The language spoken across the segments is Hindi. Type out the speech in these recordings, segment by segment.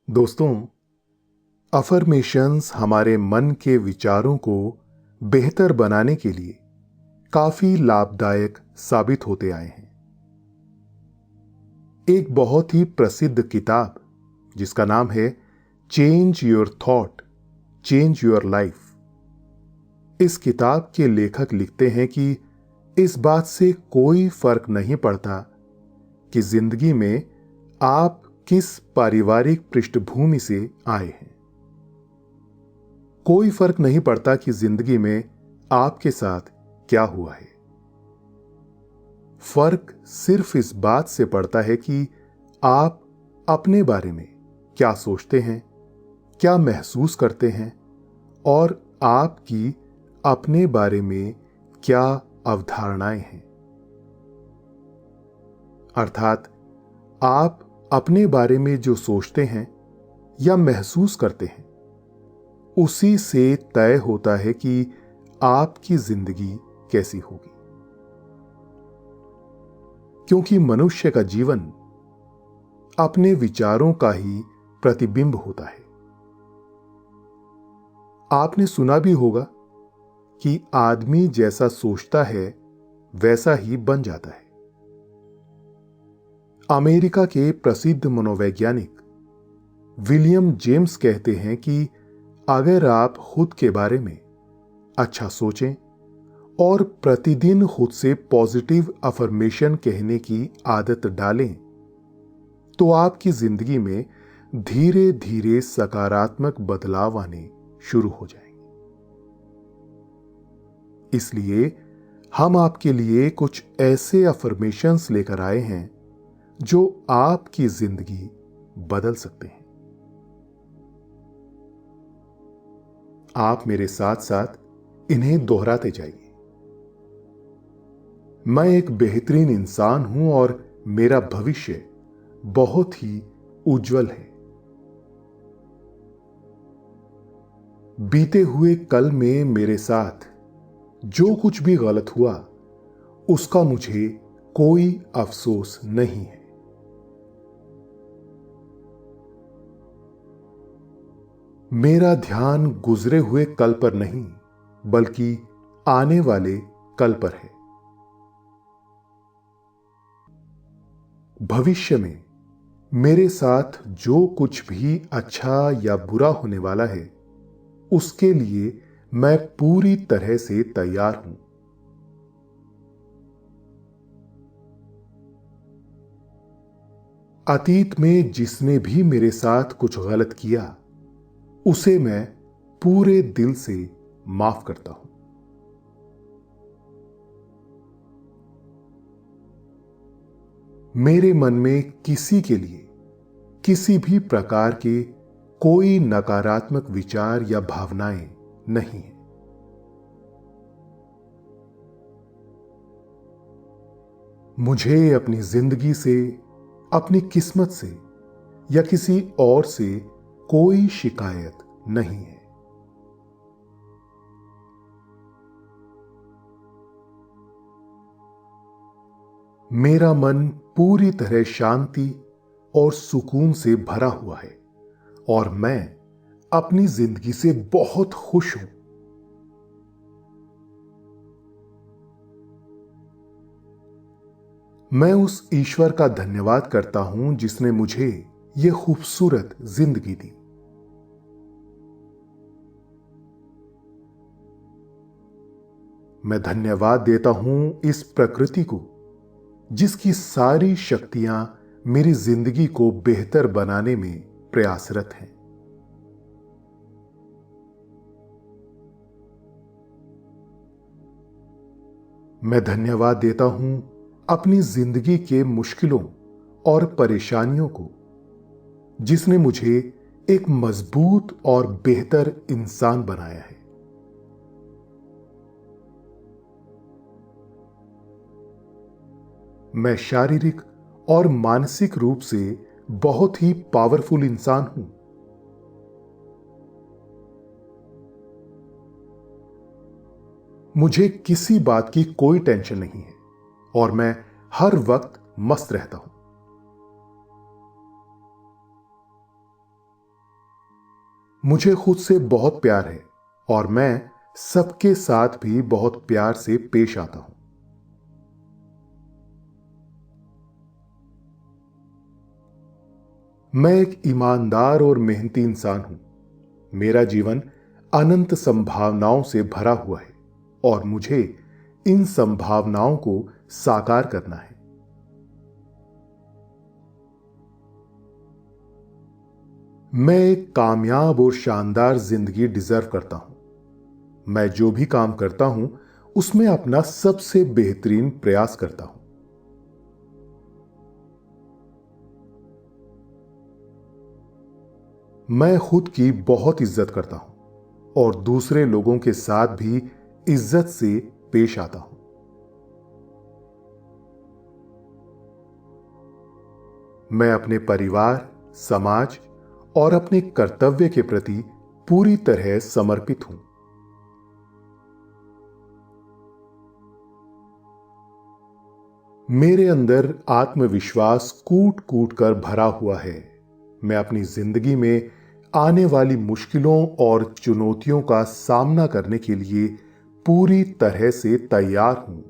दोस्तों, अफर्मेशंस हमारे मन के विचारों को बेहतर बनाने के लिए काफी लाभदायक साबित होते आए हैं। एक बहुत ही प्रसिद्ध किताब जिसका नाम है change your thought change your life, इस किताब के लेखक लिखते हैं कि इस बात से कोई फर्क नहीं पड़ता कि जिंदगी में आप किस पारिवारिक पृष्ठभूमि से आए हैं। कोई फर्क नहीं पड़ता कि जिंदगी में आपके साथ क्या हुआ है। फर्क सिर्फ इस बात से पड़ता है कि आप अपने बारे में क्या सोचते हैं, क्या महसूस करते हैं और आपकी अपने बारे में क्या अवधारणाएं हैं। अर्थात आप अपने बारे में जो सोचते हैं या महसूस करते हैं, उसी से तय होता है कि आपकी जिंदगी कैसी होगी। क्योंकि मनुष्य का जीवन अपने विचारों का ही प्रतिबिंब होता है। आपने सुना भी होगा कि आदमी जैसा सोचता है वैसा ही बन जाता है। अमेरिका के प्रसिद्ध मनोवैज्ञानिक विलियम जेम्स कहते हैं कि अगर आप खुद के बारे में अच्छा सोचें और प्रतिदिन खुद से पॉजिटिव अफर्मेशन कहने की आदत डालें, तो आपकी जिंदगी में धीरे धीरे सकारात्मक बदलाव आने शुरू हो जाएंगे। इसलिए हम आपके लिए कुछ ऐसे अफर्मेशंस लेकर आए हैं जो आपकी जिंदगी बदल सकते हैं। आप मेरे साथ साथ इन्हें दोहराते जाइए। मैं एक बेहतरीन इंसान हूं और मेरा भविष्य बहुत ही उज्जवल है। बीते हुए कल में मेरे साथ जो कुछ भी गलत हुआ उसका मुझे कोई अफसोस नहीं है। मेरा ध्यान गुजरे हुए कल पर नहीं बल्कि आने वाले कल पर है। भविष्य में मेरे साथ जो कुछ भी अच्छा या बुरा होने वाला है, उसके लिए मैं पूरी तरह से तैयार हूं। अतीत में जिसने भी मेरे साथ कुछ गलत किया, उसे मैं पूरे दिल से माफ करता हूं। मेरे मन में किसी के लिए किसी भी प्रकार के कोई नकारात्मक विचार या भावनाएं नहीं है। मुझे अपनी जिंदगी से, अपनी किस्मत से या किसी और से कोई शिकायत नहीं है। मेरा मन पूरी तरह शांति और सुकून से भरा हुआ है और मैं अपनी जिंदगी से बहुत खुश हूं। मैं उस ईश्वर का धन्यवाद करता हूं जिसने मुझे यह खूबसूरत जिंदगी दी। मैं धन्यवाद देता हूं इस प्रकृति को जिसकी सारी शक्तियां मेरी जिंदगी को बेहतर बनाने में प्रयासरत हैं। मैं धन्यवाद देता हूं अपनी जिंदगी के मुश्किलों और परेशानियों को जिसने मुझे एक मजबूत और बेहतर इंसान बनाया है। मैं शारीरिक और मानसिक रूप से बहुत ही पावरफुल इंसान हूं। मुझे किसी बात की कोई टेंशन नहीं है और मैं हर वक्त मस्त रहता हूं। मुझे खुद से बहुत प्यार है और मैं सबके साथ भी बहुत प्यार से पेश आता हूं। मैं एक ईमानदार और मेहनती इंसान हूं। मेरा जीवन अनंत संभावनाओं से भरा हुआ है और मुझे इन संभावनाओं को साकार करना है। मैं एक कामयाब और शानदार जिंदगी डिजर्व करता हूं। मैं जो भी काम करता हूं उसमें अपना सबसे बेहतरीन प्रयास करता हूं। मैं खुद की बहुत इज्जत करता हूं और दूसरे लोगों के साथ भी इज्जत से पेश आता हूं। मैं अपने परिवार, समाज और अपने कर्तव्य के प्रति पूरी तरह समर्पित हूं। मेरे अंदर आत्मविश्वास कूट कूट कर भरा हुआ है। मैं अपनी जिंदगी में आने वाली मुश्किलों और चुनौतियों का सामना करने के लिए पूरी तरह से तैयार हूं।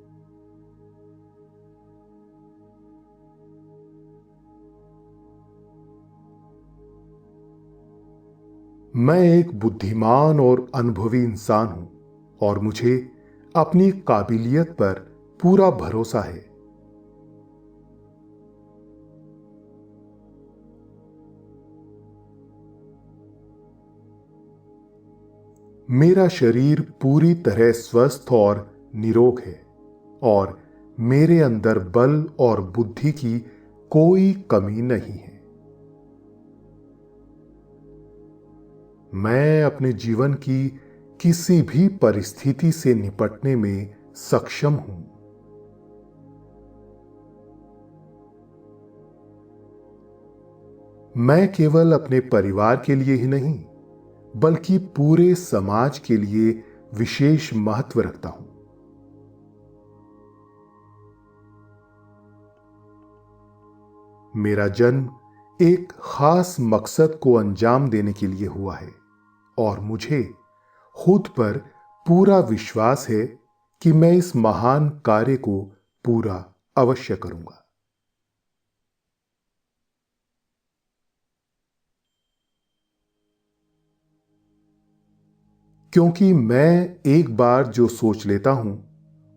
मैं एक बुद्धिमान और अनुभवी इंसान हूं और मुझे अपनी काबिलियत पर पूरा भरोसा है। मेरा शरीर पूरी तरह स्वस्थ और निरोग है और मेरे अंदर बल और बुद्धि की कोई कमी नहीं है। मैं अपने जीवन की किसी भी परिस्थिति से निपटने में सक्षम हूं। मैं केवल अपने परिवार के लिए ही नहीं बल्कि पूरे समाज के लिए विशेष महत्व रखता हूं। मेरा जन्म एक खास मकसद को अंजाम देने के लिए हुआ है और मुझे खुद पर पूरा विश्वास है कि मैं इस महान कार्य को पूरा अवश्य करूंगा। क्योंकि मैं एक बार जो सोच लेता हूं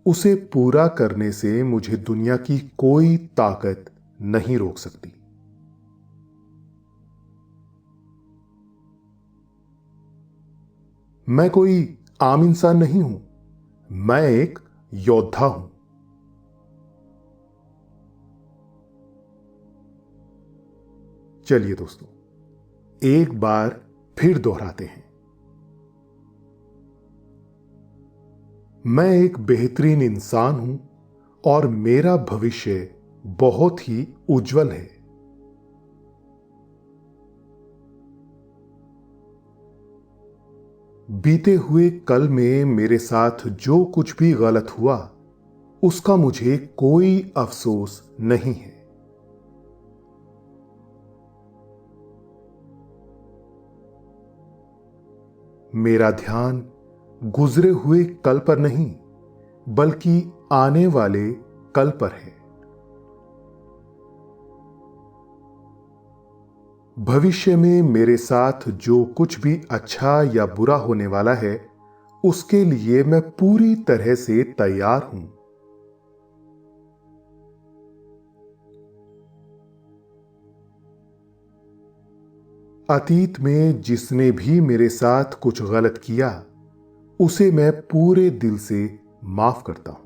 उसे पूरा करने से मुझे दुनिया की कोई ताकत नहीं रोक सकती। मैं कोई आम इंसान नहीं हूं, मैं एक योद्धा हूं। चलिए दोस्तों, एक बार फिर दोहराते हैं। मैं एक बेहतरीन इंसान हूं और मेरा भविष्य बहुत ही उज्जवल है। बीते हुए कल में मेरे साथ जो कुछ भी गलत हुआ उसका मुझे कोई अफसोस नहीं है। मेरा ध्यान गुजरे हुए कल पर नहीं बल्कि आने वाले कल पर है। भविष्य में मेरे साथ जो कुछ भी अच्छा या बुरा होने वाला है उसके लिए मैं पूरी तरह से तैयार हूं। अतीत में जिसने भी मेरे साथ कुछ गलत किया उसे मैं पूरे दिल से माफ करता हूं।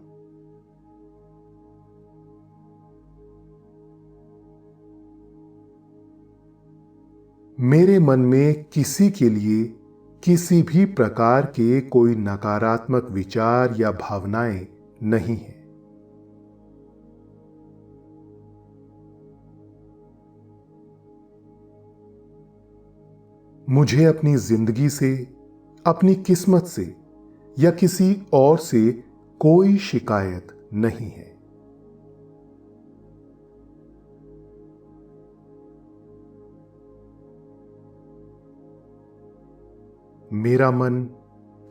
मेरे मन में किसी के लिए किसी भी प्रकार के कोई नकारात्मक विचार या भावनाएं नहीं है। मुझे अपनी जिंदगी से, अपनी किस्मत से या किसी और से कोई शिकायत नहीं है। मेरा मन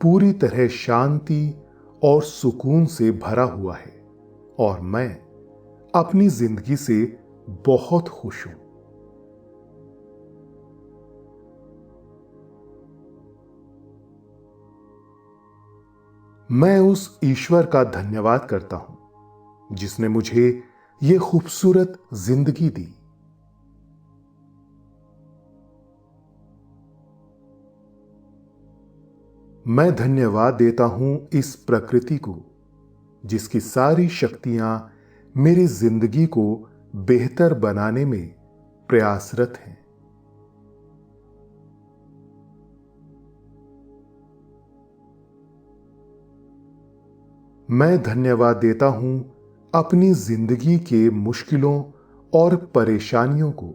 पूरी तरह शांति और सुकून से भरा हुआ है और मैं अपनी जिंदगी से बहुत खुश हूं। मैं उस ईश्वर का धन्यवाद करता हूं जिसने मुझे ये खूबसूरत जिंदगी दी। मैं धन्यवाद देता हूं इस प्रकृति को जिसकी सारी शक्तियां मेरी जिंदगी को बेहतर बनाने में प्रयासरत हैं। मैं धन्यवाद देता हूं अपनी जिंदगी के मुश्किलों और परेशानियों को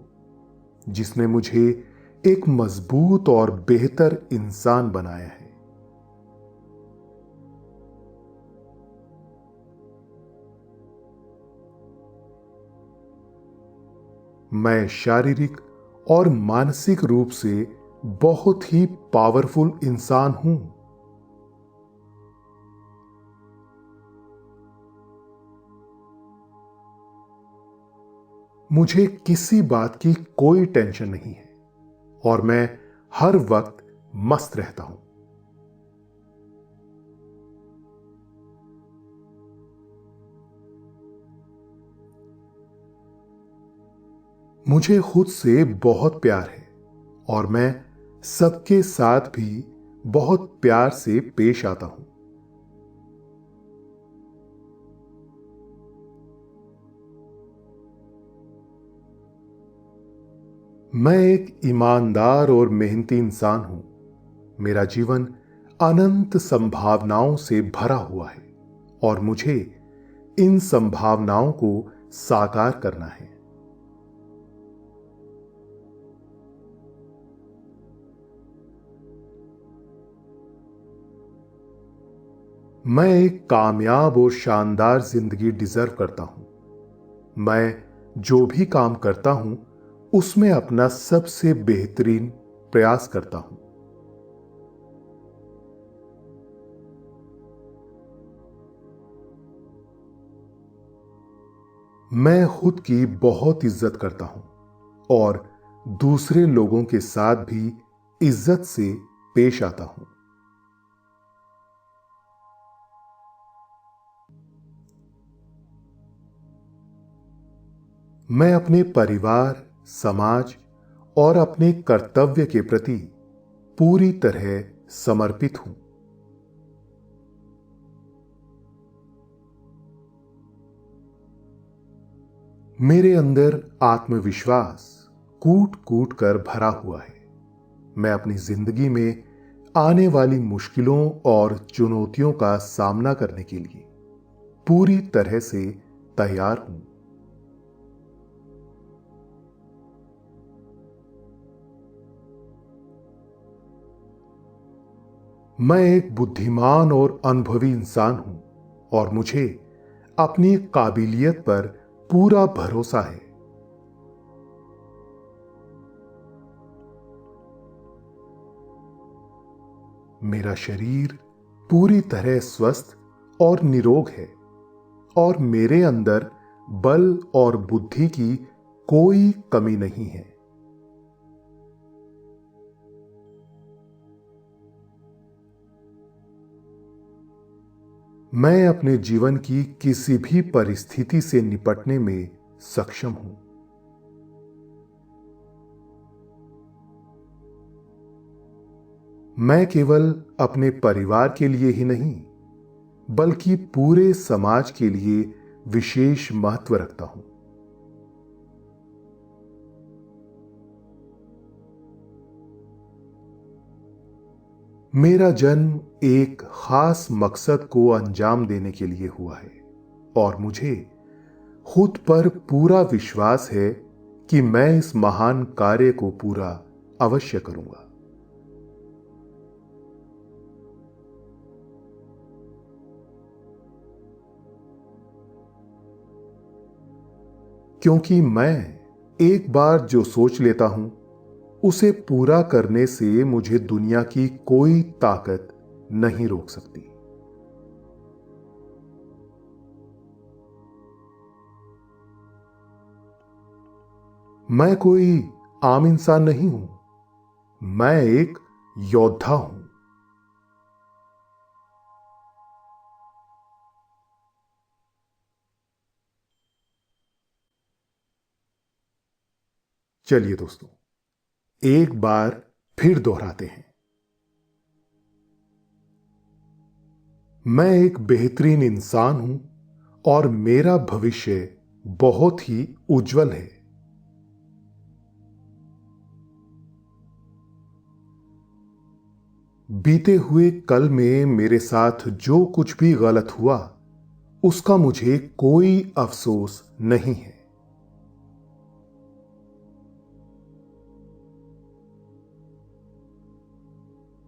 जिसने मुझे एक मजबूत और बेहतर इंसान बनाया है। मैं शारीरिक और मानसिक रूप से बहुत ही पावरफुल इंसान हूं। मुझे किसी बात की कोई टेंशन नहीं है और मैं हर वक्त मस्त रहता हूं। मुझे खुद से बहुत प्यार है और मैं सबके साथ भी बहुत प्यार से पेश आता हूं। मैं एक ईमानदार और मेहनती इंसान हूं। मेरा जीवन अनंत संभावनाओं से भरा हुआ है और मुझे इन संभावनाओं को साकार करना है। मैं एक कामयाब और शानदार जिंदगी डिजर्व करता हूं। मैं जो भी काम करता हूं उसमें अपना सबसे बेहतरीन प्रयास करता हूं। मैं खुद की बहुत इज्जत करता हूं और दूसरे लोगों के साथ भी इज्जत से पेश आता हूं। मैं अपने परिवार, समाज और अपने कर्तव्य के प्रति पूरी तरह समर्पित हूं। मेरे अंदर आत्मविश्वास कूट कूट कर भरा हुआ है। मैं अपनी जिंदगी में आने वाली मुश्किलों और चुनौतियों का सामना करने के लिए पूरी तरह से तैयार हूं। मैं एक बुद्धिमान और अनुभवी इंसान हूं और मुझे अपनी काबिलियत पर पूरा भरोसा है। मेरा शरीर पूरी तरह स्वस्थ और निरोग है और मेरे अंदर बल और बुद्धि की कोई कमी नहीं है। मैं अपने जीवन की किसी भी परिस्थिति से निपटने में सक्षम हूं। मैं केवल अपने परिवार के लिए ही नहीं बल्कि पूरे समाज के लिए विशेष महत्व रखता हूं। मेरा जन्म एक खास मकसद को अंजाम देने के लिए हुआ है और मुझे खुद पर पूरा विश्वास है कि मैं इस महान कार्य को पूरा अवश्य करूंगा। क्योंकि मैं एक बार जो सोच लेता हूं उसे पूरा करने से मुझे दुनिया की कोई ताकत नहीं रोक सकती। मैं कोई आम इंसान नहीं हूं, मैं एक योद्धा हूं। चलिए दोस्तों, एक बार फिर दोहराते हैं। मैं एक बेहतरीन इंसान हूं और मेरा भविष्य बहुत ही उज्जवल है। बीते हुए कल में मेरे साथ जो कुछ भी गलत हुआ, उसका मुझे कोई अफसोस नहीं है।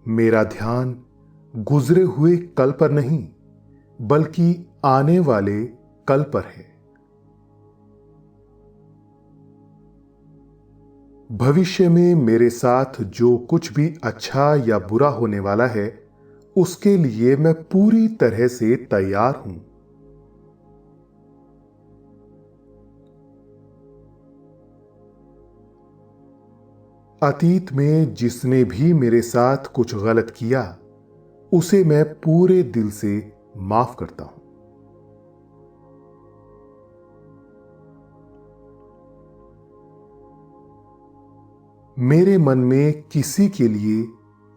मेरा ध्यान गुजरे हुए कल पर नहीं, बल्कि आने वाले कल पर है। भविष्य में मेरे साथ जो कुछ भी अच्छा या बुरा होने वाला है, उसके लिए मैं पूरी तरह से तैयार हूं। अतीत में जिसने भी मेरे साथ कुछ गलत किया, उसे मैं पूरे दिल से माफ करता हूं। मेरे मन में किसी के लिए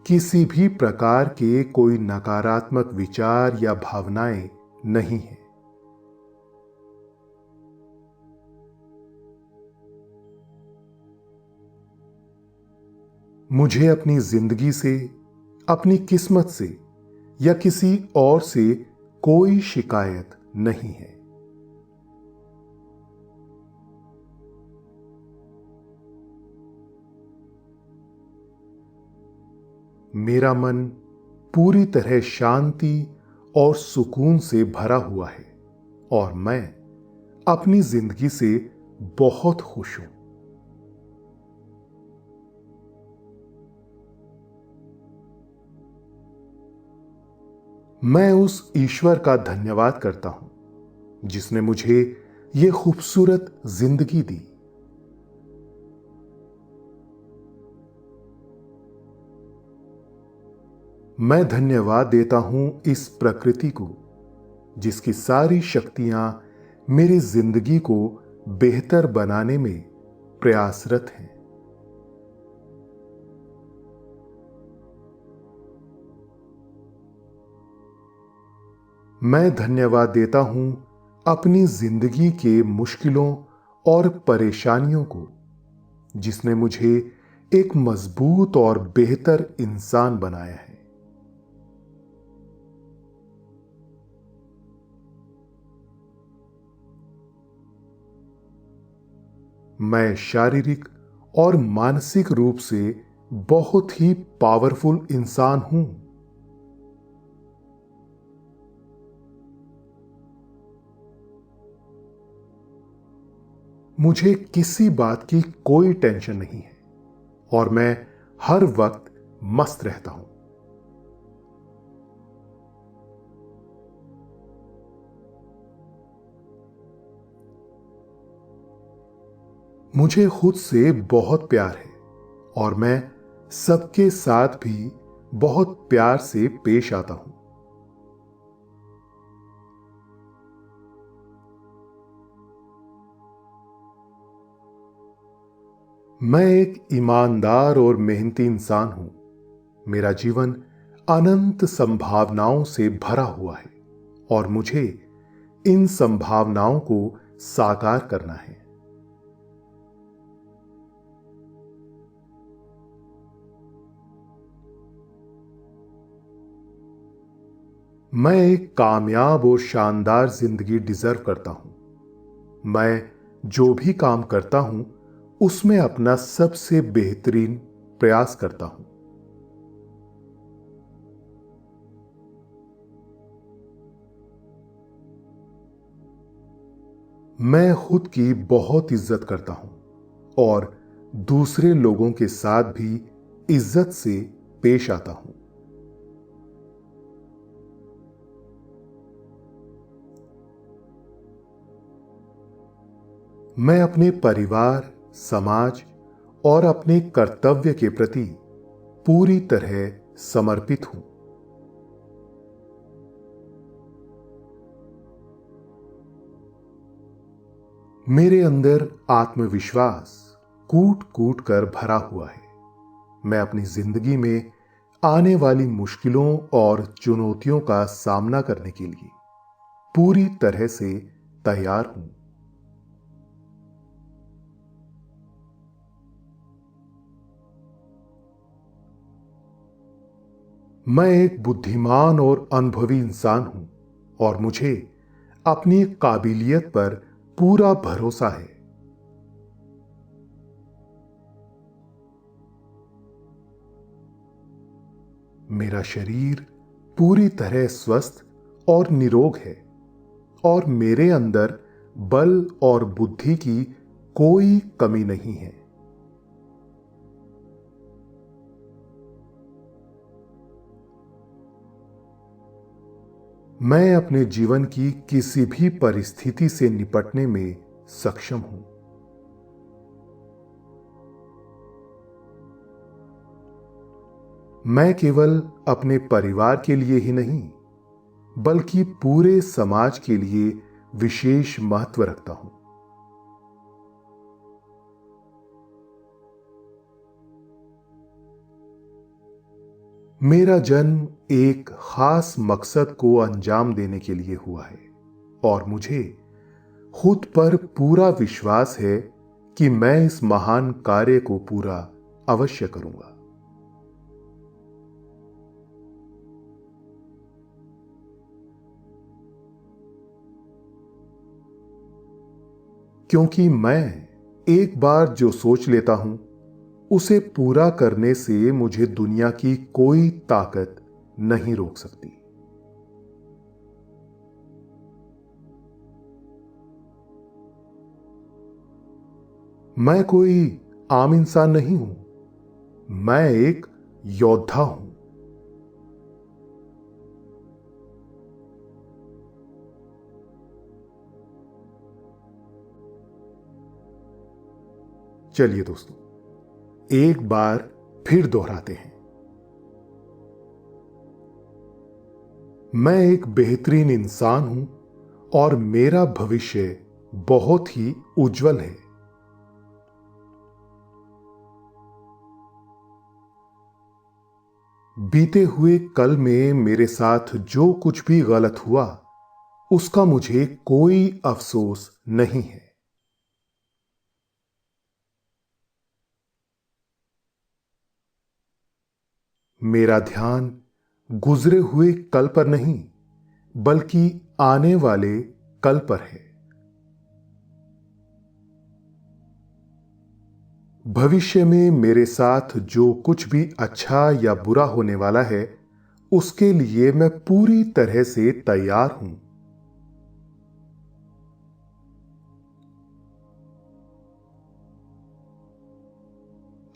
किसी भी प्रकार के कोई नकारात्मक विचार या भावनाएं नहीं हैं। मुझे अपनी जिंदगी से, अपनी किस्मत से या किसी और से कोई शिकायत नहीं है। मेरा मन पूरी तरह शांति और सुकून से भरा हुआ है और मैं अपनी जिंदगी से बहुत खुश हूं। मैं उस ईश्वर का धन्यवाद करता हूं जिसने मुझे यह खूबसूरत जिंदगी दी। मैं धन्यवाद देता हूं इस प्रकृति को, जिसकी सारी शक्तियां मेरी जिंदगी को बेहतर बनाने में प्रयासरत हैं। मैं धन्यवाद देता हूं अपनी जिंदगी के मुश्किलों और परेशानियों को, जिसने मुझे एक मजबूत और बेहतर इंसान बनाया है। मैं शारीरिक और मानसिक रूप से बहुत ही पावरफुल इंसान हूं। मुझे किसी बात की कोई टेंशन नहीं है और मैं हर वक्त मस्त रहता हूं। मुझे खुद से बहुत प्यार है और मैं सबके साथ भी बहुत प्यार से पेश आता हूं। मैं एक ईमानदार और मेहनती इंसान हूं। मेरा जीवन अनंत संभावनाओं से भरा हुआ है और मुझे इन संभावनाओं को साकार करना है। मैं एक कामयाब और शानदार जिंदगी डिजर्व करता हूं। मैं जो भी काम करता हूं, उसमें अपना सबसे बेहतरीन प्रयास करता हूं। मैं खुद की बहुत इज्जत करता हूं और दूसरे लोगों के साथ भी इज्जत से पेश आता हूं। मैं अपने परिवार, समाज और अपने कर्तव्य के प्रति पूरी तरह समर्पित हूं। मेरे अंदर आत्मविश्वास कूट कूट कर भरा हुआ है। मैं अपनी जिंदगी में आने वाली मुश्किलों और चुनौतियों का सामना करने के लिए पूरी तरह से तैयार हूं। मैं एक बुद्धिमान और अनुभवी इंसान हूं और मुझे अपनी काबिलियत पर पूरा भरोसा है। मेरा शरीर पूरी तरह स्वस्थ और निरोग है और मेरे अंदर बल और बुद्धि की कोई कमी नहीं है। मैं अपने जीवन की किसी भी परिस्थिति से निपटने में सक्षम हूं। मैं केवल अपने परिवार के लिए ही नहीं, बल्कि पूरे समाज के लिए विशेष महत्व रखता हूं। मेरा जन्म एक खास मकसद को अंजाम देने के लिए हुआ है और मुझे खुद पर पूरा विश्वास है कि मैं इस महान कार्य को पूरा अवश्य करूंगा। क्योंकि मैं एक बार जो सोच लेता हूं, उसे पूरा करने से मुझे दुनिया की कोई ताकत नहीं रोक सकती। मैं कोई आम इंसान नहीं हूं, मैं एक योद्धा हूं। चलिए दोस्तों, एक बार फिर दोहराते हैं। मैं एक बेहतरीन इंसान हूं और मेरा भविष्य बहुत ही उज्जवल है। बीते हुए कल में मेरे साथ जो कुछ भी गलत हुआ, उसका मुझे कोई अफसोस नहीं है। मेरा ध्यान गुजरे हुए कल पर नहीं, बल्कि आने वाले कल पर है। भविष्य में मेरे साथ जो कुछ भी अच्छा या बुरा होने वाला है, उसके लिए मैं पूरी तरह से तैयार हूं।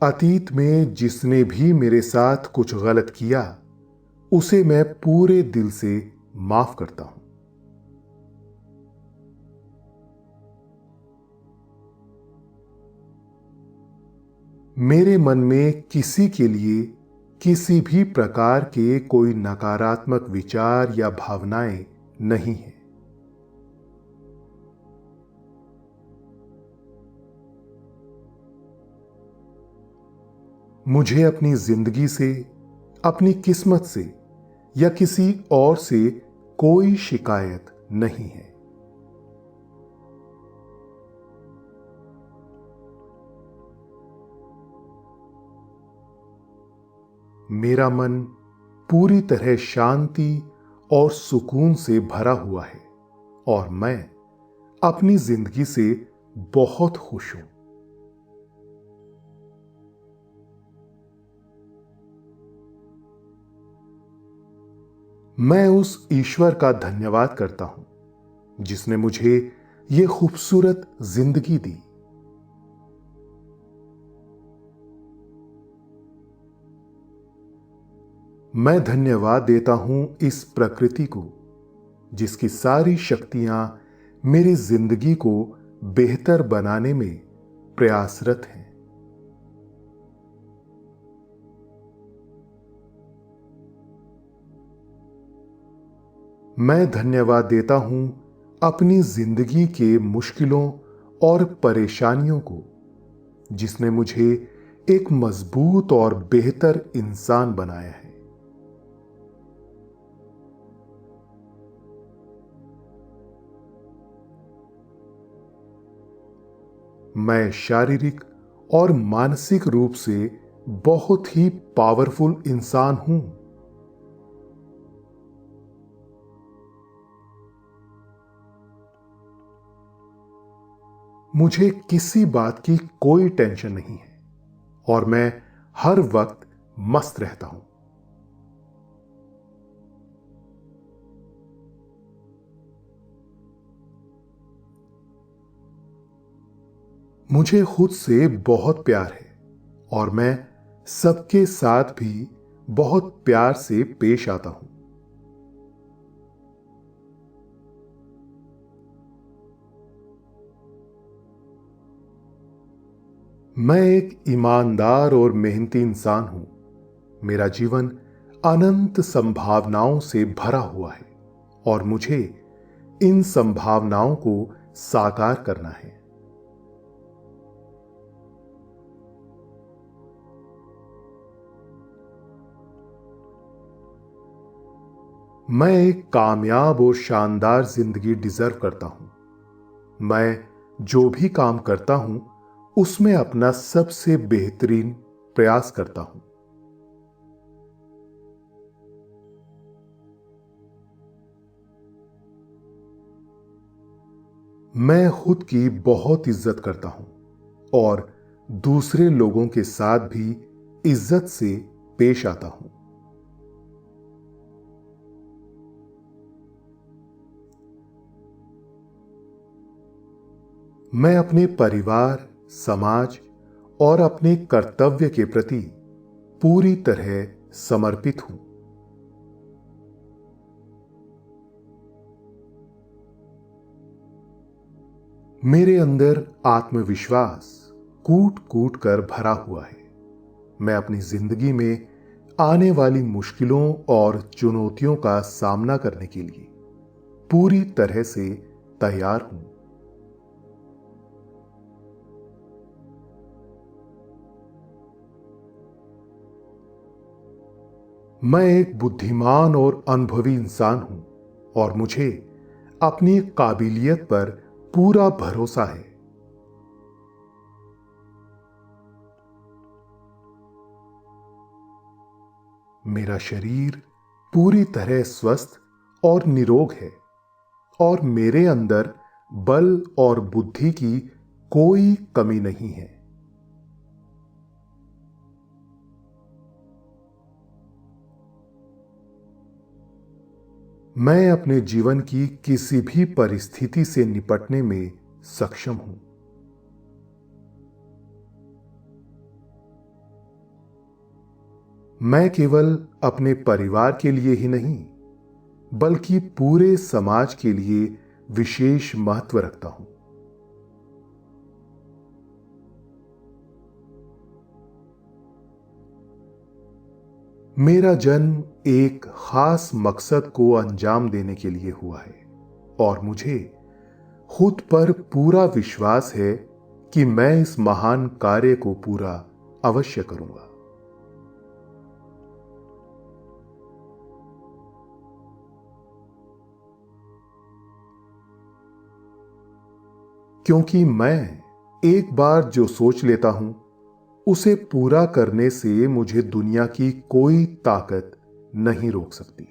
अतीत में जिसने भी मेरे साथ कुछ गलत किया, उसे मैं पूरे दिल से माफ करता हूं। मेरे मन में किसी के लिए किसी भी प्रकार के कोई नकारात्मक विचार या भावनाएं नहीं है। मुझे अपनी जिंदगी से, अपनी किस्मत से या किसी और से कोई शिकायत नहीं है। मेरा मन पूरी तरह शांति और सुकून से भरा हुआ है और मैं अपनी जिंदगी से बहुत खुश हूं। मैं उस ईश्वर का धन्यवाद करता हूं जिसने मुझे यह खूबसूरत जिंदगी दी। मैं धन्यवाद देता हूं इस प्रकृति को, जिसकी सारी शक्तियां मेरी जिंदगी को बेहतर बनाने में प्रयासरत हैं। मैं धन्यवाद देता हूं अपनी जिंदगी के मुश्किलों और परेशानियों को, जिसने मुझे एक मजबूत और बेहतर इंसान बनाया है। मैं शारीरिक और मानसिक रूप से बहुत ही पावरफुल इंसान हूं। मुझे किसी बात की कोई टेंशन नहीं है और मैं हर वक्त मस्त रहता हूं। मुझे खुद से बहुत प्यार है और मैं सबके साथ भी बहुत प्यार से पेश आता हूं। मैं एक ईमानदार और मेहनती इंसान हूं। मेरा जीवन अनंत संभावनाओं से भरा हुआ है और मुझे इन संभावनाओं को साकार करना है। मैं एक कामयाब और शानदार जिंदगी डिजर्व करता हूं। मैं जो भी काम करता हूं उसमें अपना सबसे बेहतरीन प्रयास करता हूं। मैं खुद की बहुत इज्जत करता हूं और दूसरे लोगों के साथ भी इज्जत से पेश आता हूं। मैं अपने परिवार, समाज और अपने कर्तव्य के प्रति पूरी तरह समर्पित हूं। मेरे अंदर आत्मविश्वास कूट कूट कर भरा हुआ है। मैं अपनी जिंदगी में आने वाली मुश्किलों और चुनौतियों का सामना करने के लिए पूरी तरह से तैयार हूं। मैं एक बुद्धिमान और अनुभवी इंसान हूं और मुझे अपनी काबिलियत पर पूरा भरोसा है। मेरा शरीर पूरी तरह स्वस्थ और निरोग है और मेरे अंदर बल और बुद्धि की कोई कमी नहीं है। मैं अपने जीवन की किसी भी परिस्थिति से निपटने में सक्षम हूं। मैं केवल अपने परिवार के लिए ही नहीं, बल्कि पूरे समाज के लिए विशेष महत्व रखता हूं। मेरा जन्म एक खास मकसद को अंजाम देने के लिए हुआ है और मुझे खुद पर पूरा विश्वास है कि मैं इस महान कार्य को पूरा अवश्य करूंगा। क्योंकि मैं एक बार जो सोच लेता हूं उसे पूरा करने से मुझे दुनिया की कोई ताकत नहीं रोक सकती।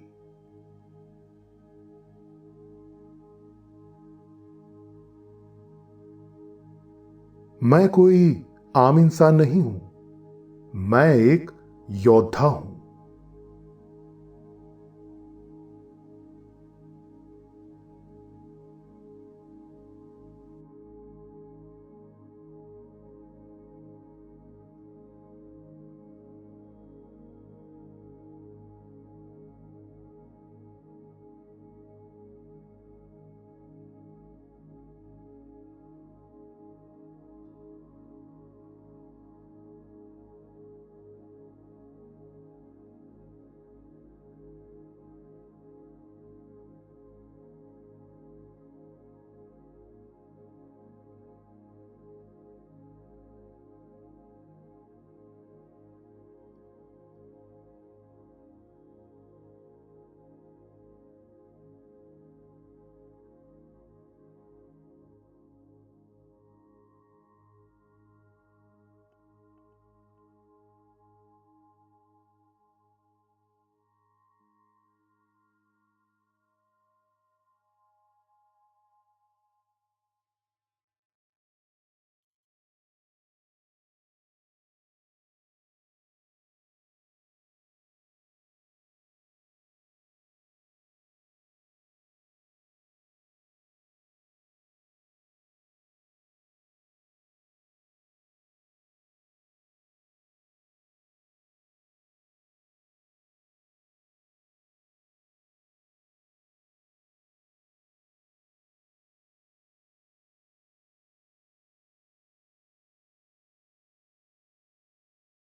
मैं कोई आम इंसान नहीं हूं। मैं एक योद्धा हूं।